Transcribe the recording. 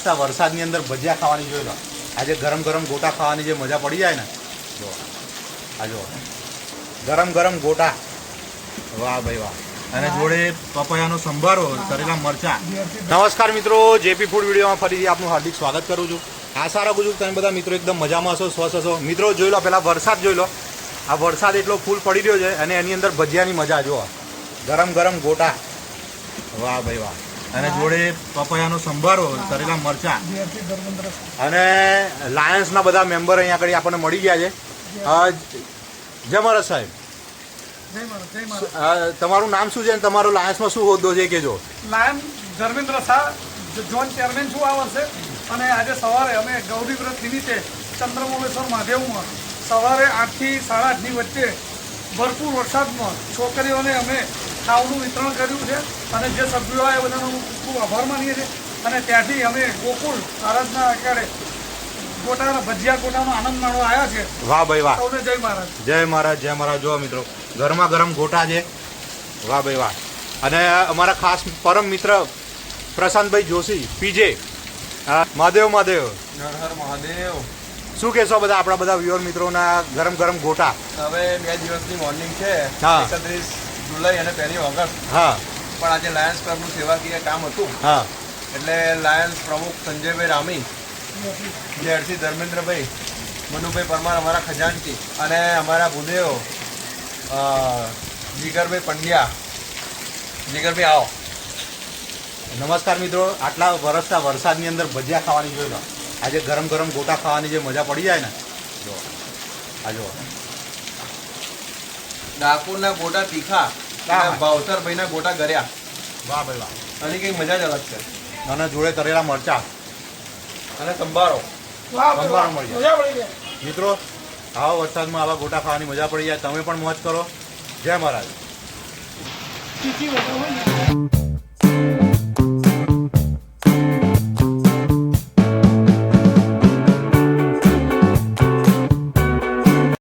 વરસતા વરસાદની અંદર ભજીયા ખાવાની જોઈ લો. આજે ગરમ ગરમ ગોટા ખાવાની જે મજા પડી જાય ને, જો આ જો ગરમ ગરમ ગોટા, વાહ ભાઈ વાહ. અને જોડે પપૈયાનો સંભારો, તરેલા મરચા. નમસ્કાર મિત્રો, જેપી ફૂડ વિડીયોમાં ફરીથી આપનું હાર્દિક સ્વાગત કરું છું. આશા રાખું છું તમે બધા મિત્રો એકદમ મજામાં હશો, સ્વસ્થ હશો. મિત્રો જોઈ લો, પહેલાં વરસાદ જોઈ લો. આ વરસાદ એટલો ફૂલ પડી રહ્યો છે અને એની અંદર ભજીયાની મજા જુઓ. ગરમ ગરમ ગોટા, વાહ ભાઈ વાહ. અને જોડે પપૈયાનો સંભારો, તરેલા મરચા. અને લાયન્સના બધા મેમ્બર અહીંયા આગળ આપણને મળી ગયા છે. જય મહારાજ સાહેબ, તમારું નામ શું છે અને તમારો લાયન્સમાં શું હોદ્દો છે કહેજો. Lion Dharmendra Shah, zone chairman છું આ વર્ષે. અને આજે સવારે અમે ગૌરી વ્રત નિમિત્તે ચંદ્રમોલેશ્વર મહાદેવમાં સવારે 8 થી 8:30ની વચ્ચે ભરપૂર વરસાદમાં છોકરીઓને અમે ખાવાનું વિતરણ કર્યું છે. અને જે સભ્યો આવ્યા બધાનો ખૂબ આભાર માનીએ છીએ. અને ત્યાંથી અમે ગોકુળ મહારાજના અત્યારે ગોટાના ભજીયા ગોટાનો આનંદ માણવા આવ્યા છે. વાહ ભાઈ વાહ. સૌને જય મહારાજ. જય મહારાજ, જય મહારાજ. જો મિત્રો ગરમા ગરમ ગોટા છે, વાહ ભાઈ વાહ. અને અમારા ખાસ પરમ મિત્ર પ્રશાંતભાઈ જોશી, પીજે. મહાદેવ મહાદેવ, હર હર મહાદેવ. શું કહેશો બધા આપણા બધા વ્યુઅર મિત્રોના ગરમ ગરમ ગોટા? હવે 2 દિવસની મોર્નિંગ છે, હા. 31 જુલાઈ અને 1 ઓગસ્ટ. હા પણ આજે લાયન્સ ક્લબનું સેવાકીય કામ હતું, હા. એટલે લાયન્સ પ્રમુખ સંજયભાઈ રામી, જેડસી ધર્મેન્દ્રભાઈ, મનુભાઈ પરમાર અમારા ખજાનચી, અને અમારા ભૂદેવ જીગરભાઈ પંડ્યા. જીગરભાઈ આવો. નમસ્કાર મિત્રો, આટલા વરસતા વરસાદની અંદર ભજીયા ખાવાની જોઈ લો. આજે ગરમ ગરમ ગોટા ખાવાની જે મજા પડી જાય ને, જો આ જો ડાકોરના ગોટા તીખા અને ભાવસરભાઈના ગોટા ગર્યા. વાહ ભાઈ વાહ. આની કંઈક મજા જ અલગ છે. અને જોડે તરેલા મરચા અને સંભારો. સંભારો મળી જાય. મિત્રો આવા વરસાદમાં આવા ગોટા ખાવાની મજા પડી જાય. તમે પણ મોજ કરો. જય મહારાજ.